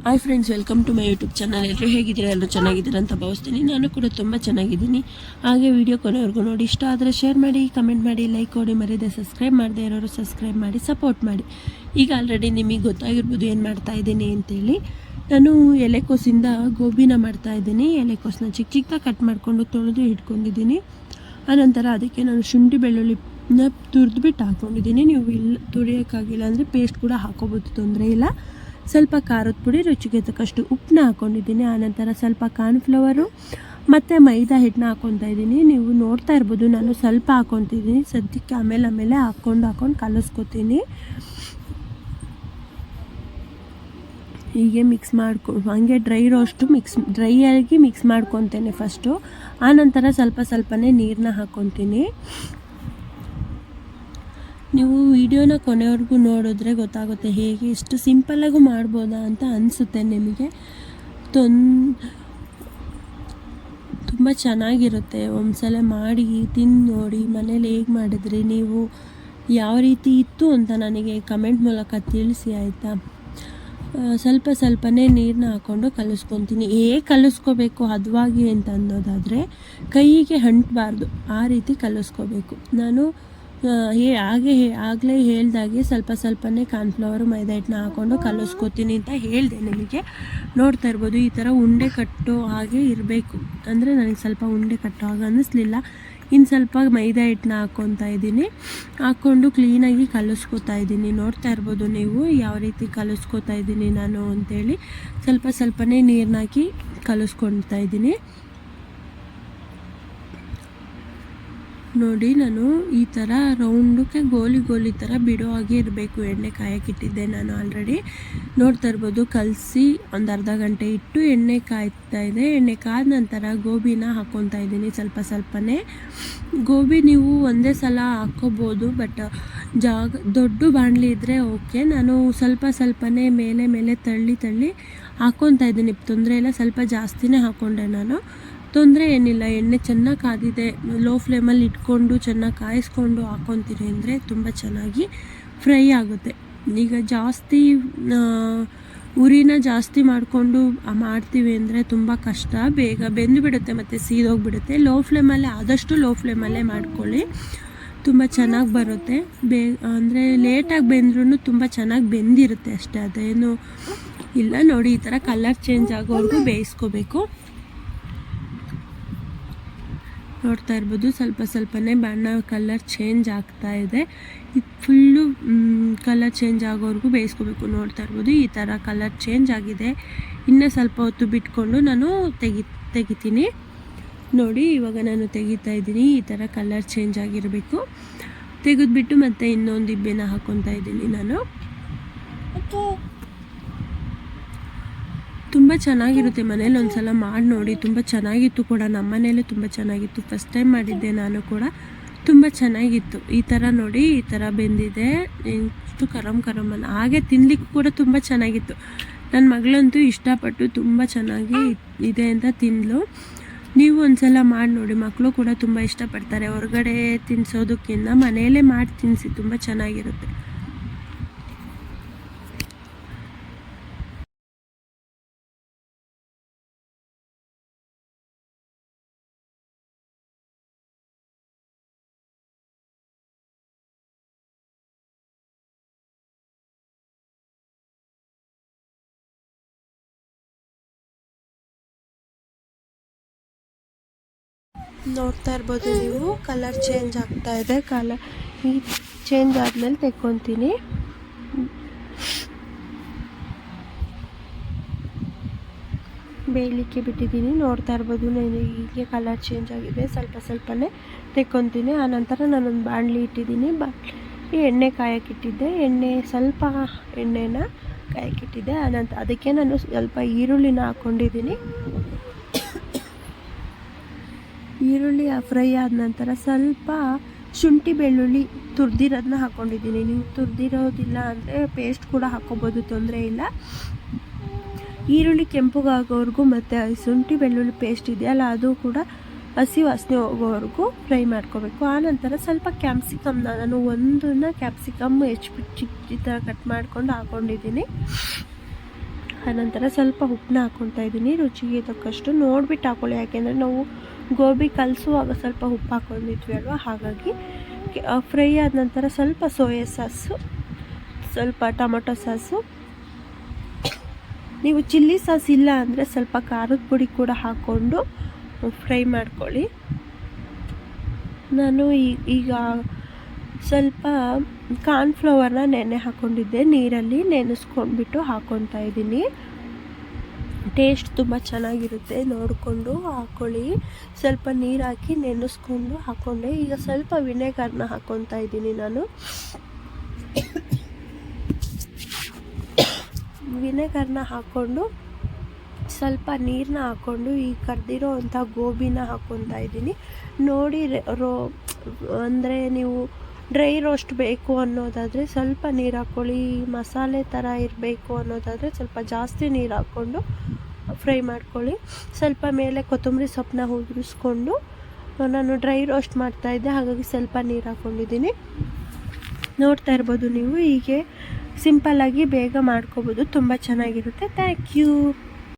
Hi friends, welcome to my YouTube channel. ಎಲ್ಲರೂ ಹೇಗಿದ್ದೀರಾ? ಎಲ್ಲರೂ ಚೆನ್ನಾಗಿದ್ದೀರಾ ಅಂತ ಭಾವಿಸ್ತೀನಿ. ನಾನು ಕೂಡ ತುಂಬ ಚೆನ್ನಾಗಿದ್ದೀನಿ. ಹಾಗೆ ವಿಡಿಯೋ ಕೊನೆವರೆಗೂ ನೋಡಿ. ಇಷ್ಟ ಆದರೆ ಶೇರ್ ಮಾಡಿ, ಕಮೆಂಟ್ ಮಾಡಿ, ಲೈಕ್ ಕೊಡಿ. ಮರೀದೆ ಸಬ್ಸ್ಕ್ರೈಬ್ ಮಾಡದೆ ಇರೋರು ಸಬ್ಸ್ಕ್ರೈಬ್ ಮಾಡಿ ಸಪೋರ್ಟ್ ಮಾಡಿ. ಈಗ ಆಲ್ರೆಡಿ ನಿಮಗೆ ಗೊತ್ತಾಗಿರ್ಬೋದು ಏನು ಮಾಡ್ತಾ ಇದ್ದೀನಿ ಅಂತೇಳಿ. ನಾನು ಎಲೆಕೋಸಿಂದ ಗೋಬಿನ ಮಾಡ್ತಾಯಿದ್ದೀನಿ. ಎಲೆಕೋಸನ್ನ ಚಿಕ್ಕ ಚಿಕ್ಕದಾಗಿ ಕಟ್ ಮಾಡಿಕೊಂಡು ತೊಳೆದು ಇಟ್ಕೊಂಡಿದ್ದೀನಿ. ಆನಂತರ ಅದಕ್ಕೆ ನಾನು ಶುಂಠಿ ಬೆಳ್ಳುಳ್ಳಿನ ತುರಿದ್ಬಿಟ್ಟು ಹಾಕ್ಕೊಂಡಿದ್ದೀನಿ. ನೀವು ಇಲ್ಲ ತುರಿಯೋಕ್ಕಾಗಿಲ್ಲ ಅಂದರೆ ಪೇಸ್ಟ್ ಕೂಡ ಹಾಕೋಬೋದು, ತೊಂದರೆ ಇಲ್ಲ. ಸ್ವಲ್ಪ ಖಾರದ ಪುಡಿ, ರುಚಿಗೆ ತಕ್ಕಷ್ಟು ಉಪ್ಪನ್ನ ಹಾಕ್ಕೊಂಡಿದ್ದೀನಿ. ಆನಂತರ ಸ್ವಲ್ಪ ಕಾರ್ನ್ಫ್ಲವರು ಮತ್ತು ಮೈದಾ ಹಿಟ್ಟನ್ನ ಹಾಕ್ಕೊತಾ ಇದ್ದೀನಿ. ನೀವು ನೋಡ್ತಾ ಇರ್ಬೋದು, ನಾನು ಸ್ವಲ್ಪ ಹಾಕ್ಕೊತಿದ್ದೀನಿ ಸದ್ಯಕ್ಕೆ. ಆಮೇಲೆ ಹಾಕ್ಕೊಂಡು ಕಲಿಸ್ಕೊತೀನಿ. ಹೀಗೆ ಮಿಕ್ಸ್ ಮಾಡ್ಕೊಂಡು ಹಾಗೆ ಡ್ರೈ ಆಗಿ ಮಿಕ್ಸ್ ಮಾಡ್ಕೊತೇನೆ ಫಸ್ಟು. ಆನಂತರ ಸ್ವಲ್ಪನೇ ನೀರನ್ನ ಹಾಕ್ಕೊತೀನಿ. ನೀವು ವಿಡಿಯೋನ ಕೊನೆವರೆಗೂ ನೋಡಿದ್ರೆ ಗೊತ್ತಾಗುತ್ತೆ ಹೇಗೆ ಇಷ್ಟು ಸಿಂಪಲ್ಲಾಗೂ ಮಾಡ್ಬೋದಾ ಅಂತ ಅನಿಸುತ್ತೆ ನಿಮಗೆ. ತುಂಬ ಚೆನ್ನಾಗಿರುತ್ತೆ. ಒಂದ್ಸಲ ಮಾಡಿ ತಿಂದು ನೋಡಿ, ಮನೇಲಿ ಹೇಗೆ ಮಾಡಿದ್ರಿ ನೀವು, ಯಾವ ರೀತಿ ಇತ್ತು ಅಂತ ನನಗೆ ಕಮೆಂಟ್ ಮೂಲಕ ತಿಳಿಸಿ, ಆಯಿತಾ? ಸ್ವಲ್ಪನೇ ನೀರನ್ನ ಹಾಕ್ಕೊಂಡು ಕಲಿಸ್ಕೊತೀನಿ. ಹೇಗೆ ಕಲಿಸ್ಕೋಬೇಕು ಹದವಾಗಿ ಅಂತ ಅನ್ನೋದಾದರೆ, ಕೈಗೆ ಅಂಟಬಾರ್ದು, ಆ ರೀತಿ ಕಲಿಸ್ಕೋಬೇಕು. ನಾನು ಆಗಲೇ ಹೇಳ್ದಾಗೆ ಸ್ವಲ್ಪನೇ ಕಾರ್ನ್ಫ್ಲವರು ಮೈದಾ ಹಿಟ್ಟನ್ನ ಹಾಕ್ಕೊಂಡು ಕಲಿಸ್ಕೊತೀನಿ ಅಂತ ಹೇಳಿದೆ ನಿಮಗೆ. ನೋಡ್ತಾ ಇರ್ಬೋದು, ಈ ಥರ ಉಂಡೆ ಕಟ್ಟೋ ಹಾಗೆ ಇರಬೇಕು. ಅಂದರೆ ನನಗೆ ಸ್ವಲ್ಪ ಉಂಡೆ ಕಟ್ಟೋ ಹಾಗೆ ಅನ್ನಿಸ್ಲಿಲ್ಲ. ಇನ್ನು ಸ್ವಲ್ಪ ಮೈದಾ ಹಿಟ್ಟನ್ನ ಹಾಕ್ಕೊತಾ ಇದ್ದೀನಿ. ಹಾಕ್ಕೊಂಡು ಕ್ಲೀನಾಗಿ ಕಲಿಸ್ಕೊತಾ ಇದ್ದೀನಿ. ನೋಡ್ತಾ ಇರ್ಬೋದು ನೀವು ಯಾವ ರೀತಿ ಕಲಿಸ್ಕೊತಾ ಇದ್ದೀನಿ ನಾನು ಅಂಥೇಳಿ. ಸ್ವಲ್ಪನೇ ನೀರನ್ನ ಹಾಕಿ ಕಲಿಸ್ಕೊಳ್ತಾ ಇದ್ದೀನಿ. ನೋಡಿ, ನಾನು ಈ ಥರ ರೌಂಡಕ್ಕೆ ಗೋಲಿ ಥರ ಬಿಡೋ ಹಾಗೆ ಇರಬೇಕು. ಎಣ್ಣೆ ಕಾಯಕ್ಕಿಟ್ಟಿದ್ದೆ ನಾನು ಆಲ್ರೆಡಿ. ನೋಡ್ತಾ ಇರ್ಬೋದು, ಕಲಸಿ ಒಂದು ಅರ್ಧ ಗಂಟೆ ಇಟ್ಟು ಎಣ್ಣೆ ಕಾಯ್ತಾ ಇದೆ. ಎಣ್ಣೆ ಕಾದ ನಂತರ ಗೋಬಿನ ಹಾಕ್ಕೊತಾ ಇದ್ದೀನಿ. ಸ್ವಲ್ಪನೇ ಗೋಬಿ ನೀವು ಒಂದೇ ಸಲ ಹಾಕ್ಕೋಬೋದು, ಬಟ್ ದೊಡ್ಡ ಬಾಣಲಿ ಇದ್ದರೆ ಓಕೆ. ನಾನು ಸ್ವಲ್ಪನೇ ಮೇಲೆ ತಳ್ಳಿ ಹಾಕ್ಕೊತಾ ಇದ್ದೀನಿ. ತೊಂದರೆ ಇಲ್ಲ, ಸ್ವಲ್ಪ ಜಾಸ್ತಿನೇ ಹಾಕ್ಕೊಂಡೆ ನಾನು. ತೊಂದರೆ ಏನಿಲ್ಲ. ಎಣ್ಣೆ ಚೆನ್ನಾಗಿ ಕಾದಿದೆ. ಲೋ ಫ್ಲೇಮಲ್ಲಿ ಇಟ್ಕೊಂಡು ಚೆನ್ನಾಗಿ ಕಾಯಿಸ್ಕೊಂಡು ಹಾಕ್ಕೊತೀರಿ ಅಂದರೆ ತುಂಬ ಚೆನ್ನಾಗಿ ಫ್ರೈ ಆಗುತ್ತೆ. ಈಗ ಜಾಸ್ತಿ ಉರಿನ ಜಾಸ್ತಿ ಮಾಡಿಕೊಂಡು ಮಾಡ್ತೀವಿ ಅಂದರೆ ತುಂಬ ಕಷ್ಟ, ಬೇಗ ಬೆಂದುಬಿಡುತ್ತೆ ಮತ್ತು ಸೀದೋಗಿಬಿಡುತ್ತೆ. ಆದಷ್ಟು ಲೋ ಫ್ಲೇಮಲ್ಲೇ ಮಾಡ್ಕೊಳ್ಳಿ, ತುಂಬ ಚೆನ್ನಾಗಿ ಬರುತ್ತೆ. ಅಂದರೆ ಲೇಟಾಗಿ ಬೆಂದ್ರೂ ತುಂಬ ಚೆನ್ನಾಗಿ ಬೆಂದಿರುತ್ತೆ ಅಷ್ಟೇ, ಅದೇನು ಇಲ್ಲ. ನೋಡಿ, ಈ ಥರ ಕಲರ್ ಚೇಂಜ್ ಆಗೋವರೆಗೂ ಬೇಯಿಸ್ಕೋಬೇಕು. ನೋಡ್ತಾ ಇರ್ಬೋದು, ಸ್ವಲ್ಪನೇ ಬಣ್ಣ ಕಲರ್ ಚೇಂಜ್ ಆಗ್ತಾ ಇದೆ. ಇದು ಫುಲ್ಲು ಕಲರ್ ಚೇಂಜ್ ಆಗೋವರೆಗೂ ಬೇಯಿಸ್ಕೋಬೇಕು. ನೋಡ್ತಾ ಇರ್ಬೋದು, ಈ ಥರ ಕಲರ್ ಚೇಂಜ್ ಆಗಿದೆ. ಇನ್ನೂ ಸ್ವಲ್ಪ ಹೊತ್ತು ಬಿಟ್ಕೊಂಡು ನಾನು ತೆಗಿತೀನಿ. ನೋಡಿ, ಇವಾಗ ನಾನು ತೆಗಿತಾ ಇದ್ದೀನಿ. ಈ ಥರ ಕಲರ್ ಚೇಂಜ್ ಆಗಿರಬೇಕು. ತೆಗೆದ್ಬಿಟ್ಟು ಮತ್ತೆ ಇನ್ನೊಂದು ಇಬ್ಬೆನ ಹಾಕ್ಕೊತಾ ಇದ್ದೀನಿ ನಾನು. ತುಂಬ ಚೆನ್ನಾಗಿರುತ್ತೆ. ಮನೇಲಿ ಒಂದು ಸಲ ಮಾಡಿ ನೋಡಿ. ತುಂಬ ಚೆನ್ನಾಗಿತ್ತು ಕೂಡ, ನಮ್ಮ ಮನೇಲಿ ತುಂಬ ಚೆನ್ನಾಗಿತ್ತು. ಫಸ್ಟ್ ಟೈಮ್ ಮಾಡಿದ್ದೆ ನಾನು ಕೂಡ, ತುಂಬ ಚೆನ್ನಾಗಿತ್ತು. ಈ ಥರ ನೋಡಿ, ಈ ಥರ ಬೆಂದಿದೆ. ಎಷ್ಟು ಕರಮ್ ಅನ್ನ ಹಾಗೆ ತಿನ್ನಲಿಕ್ಕೂ ಕೂಡ ತುಂಬ ಚೆನ್ನಾಗಿತ್ತು. ನನ್ನ ಮಗಳಂತೂ ಇಷ್ಟಪಟ್ಟು ತುಂಬ ಚೆನ್ನಾಗಿ ಇದೆ ಅಂತ ತಿಂದಳು. ನೀವು ಒಂದು ಸಲ ಮಾಡಿ ನೋಡಿ, ಮಕ್ಕಳು ಕೂಡ ತುಂಬ ಇಷ್ಟಪಡ್ತಾರೆ. ಹೊರಗಡೆ ತಿನ್ನಿಸೋದಕ್ಕಿಂತ ಮನೆಯಲ್ಲೇ ಮಾಡಿ ತಿನ್ನಿಸಿ, ತುಂಬ ಚೆನ್ನಾಗಿರುತ್ತೆ. ನೋಡ್ತಾ ಇರ್ಬೋದು ನೀವು, ಕಲರ್ ಚೇಂಜ್ ಆಗ್ತಾ ಇದೆ. ಈ ಚೇಂಜ್ ಆದಮೇಲೆ ತೆಕ್ಕೊತೀನಿ. ಬೇಯಲಿಕ್ಕೆ ಬಿಟ್ಟಿದ್ದೀನಿ. ನೋಡ್ತಾ ಇರ್ಬೋದು, ನಾನು ಹೀಗೆ ಕಲರ್ ಚೇಂಜ್ ಆಗಿದೆ. ಸ್ವಲ್ಪನೇ ತೆಕ್ಕೊತೀನಿ. ಆನಂತರ ನಾನೊಂದು ಬಾಣಲಿ ಇಟ್ಟಿದ್ದೀನಿ. ಎಣ್ಣೆ ಕಾಯಕ್ಕಿಟ್ಟಿದ್ದೆ. ಸ್ವಲ್ಪ ಎಣ್ಣೆನ ಕಾಯಕ್ಕಿಟ್ಟಿದ್ದೆ. ಆನಂತರ ಅದಕ್ಕೆ ನಾನು ಸ್ವಲ್ಪ ಈರುಳ್ಳಿನ ಹಾಕ್ಕೊಂಡಿದ್ದೀನಿ. ಈರುಳ್ಳಿ ಫ್ರೈ ಆದ ನಂತರ ಸ್ವಲ್ಪ ಶುಂಠಿ ಬೆಳ್ಳುಳ್ಳಿ ತುರಿದಿರೋದನ್ನ ಹಾಕ್ಕೊಂಡಿದ್ದೀನಿ. ನೀವು ತುರಿದಿರೋದಿಲ್ಲ ಅಂದರೆ ಪೇಸ್ಟ್ ಕೂಡ ಹಾಕ್ಕೊಬೋದು, ತೊಂದರೆ ಇಲ್ಲ. ಈರುಳ್ಳಿ ಕೆಂಪಗಾಗೋವರೆಗೂ ಮತ್ತು ಶುಂಠಿ ಬೆಳ್ಳುಳ್ಳಿ ಪೇಸ್ಟ್ ಇದೆಯಲ್ಲ, ಅದು ಕೂಡ ಹಸಿ ವಾಸನೆ ಹೋಗೋವರೆಗೂ ಫ್ರೈ ಮಾಡ್ಕೋಬೇಕು. ಆನಂತರ ಸ್ವಲ್ಪ ಕ್ಯಾಪ್ಸಿಕಮ್ನ, ನಾನು ಒಂದನ್ನು ಕ್ಯಾಪ್ಸಿಕಮ್ ಹೆಚ್ಚಿಬಿಟ್ಟು ಚಿಕ್ಕ ಥರ ಕಟ್ ಮಾಡ್ಕೊಂಡು ಹಾಕ್ಕೊಂಡಿದ್ದೀನಿ. ಆನಂತರ ಸ್ವಲ್ಪ ಉಪ್ಪನ್ನ ಹಾಕ್ಕೊತಾ ಇದ್ದೀನಿ, ರುಚಿಗೆ ತಕ್ಕಷ್ಟು ನೋಡಿಬಿಟ್ಟು ಹಾಕ್ಕೊಳ್ಳಿ. ಯಾಕೆಂದರೆ ನಾವು ಗೋಬಿ ಕಲಿಸುವಾಗ ಸ್ವಲ್ಪ ಉಪ್ಪು ಹಾಕ್ಕೊಂಡಿದ್ವಿ ಅಲ್ವ, ಹಾಗಾಗಿ ಫ್ರೈ ಆದ ನಂತರ ಸ್ವಲ್ಪ ಸೋಯಾ ಸಾಸು, ಸ್ವಲ್ಪ ಟೊಮೊಟೊ ಸಾಸು, ನೀವು ಚಿಲ್ಲಿ ಸಾಸ್ ಇಲ್ಲ ಅಂದರೆ ಸ್ವಲ್ಪ ಖಾರದ ಪುಡಿ ಕೂಡ ಹಾಕ್ಕೊಂಡು ಫ್ರೈ ಮಾಡ್ಕೊಳ್ಳಿ. ನಾನು ಈಗ ಸ್ವಲ್ಪ ಕಾರ್ನ್ಫ್ಲವರ್ನ ನೆನೆ ಹಾಕ್ಕೊಂಡಿದ್ದೆ, ನೀರಲ್ಲಿ ನೆನೆಸ್ಕೊಂಡ್ಬಿಟ್ಟು ಹಾಕ್ಕೊತಾ ಇದ್ದೀನಿ. ಟೇಸ್ಟ್ ತುಂಬ ಚೆನ್ನಾಗಿರುತ್ತೆ, ನೋಡಿಕೊಂಡು ಹಾಕ್ಕೊಳ್ಳಿ. ಸ್ವಲ್ಪ ನೀರು ಹಾಕಿ ನೆನೆಸ್ಕೊಂಡು ಹಾಕ್ಕೊಂಡೆ. ಈಗ ಸ್ವಲ್ಪ ವಿನೆಗರ್ನ ಹಾಕ್ಕೊತಾ ಇದ್ದೀನಿ ನಾನು. ವಿನೆಗರ್ನ ಹಾಕ್ಕೊಂಡು ಸ್ವಲ್ಪ ನೀರನ್ನ ಹಾಕ್ಕೊಂಡು ಈ ಕರ್ದಿರೋ ಅಂಥ ಗೋಬಿನ ಹಾಕ್ಕೊತಾ ಇದ್ದೀನಿ. ನೋಡಿ ಅಂದರೆ ನೀವು ಡ್ರೈ ರೋಸ್ಟ್ ಬೇಕು ಅನ್ನೋದಾದರೆ ಸ್ವಲ್ಪ ನೀರು ಹಾಕ್ಕೊಳ್ಳಿ, ಮಸಾಲೆ ಥರ ಇರಬೇಕು ಅನ್ನೋದಾದರೆ ಸ್ವಲ್ಪ ಜಾಸ್ತಿ ನೀರು ಹಾಕ್ಕೊಂಡು ಫ್ರೈ ಮಾಡ್ಕೊಳ್ಳಿ. ಸ್ವಲ್ಪ ಮೇಲೆ ಕೊತ್ತಂಬರಿ ಸೊಪ್ಪನ್ನ ಉದುರಿಸ್ಕೊಂಡು ನಾನು ಡ್ರೈ ರೋಸ್ಟ್ ಮಾಡ್ತಾಯಿದ್ದೆ, ಹಾಗಾಗಿ ಸ್ವಲ್ಪ ನೀರು ಹಾಕ್ಕೊಂಡಿದ್ದೀನಿ. ನೋಡ್ತಾ ಇರ್ಬೋದು ನೀವು, ಹೀಗೆ ಸಿಂಪಲ್ಲಾಗಿ ಬೇಗ ಮಾಡ್ಕೋಬೋದು, ತುಂಬ ಚೆನ್ನಾಗಿರುತ್ತೆ. Thank you.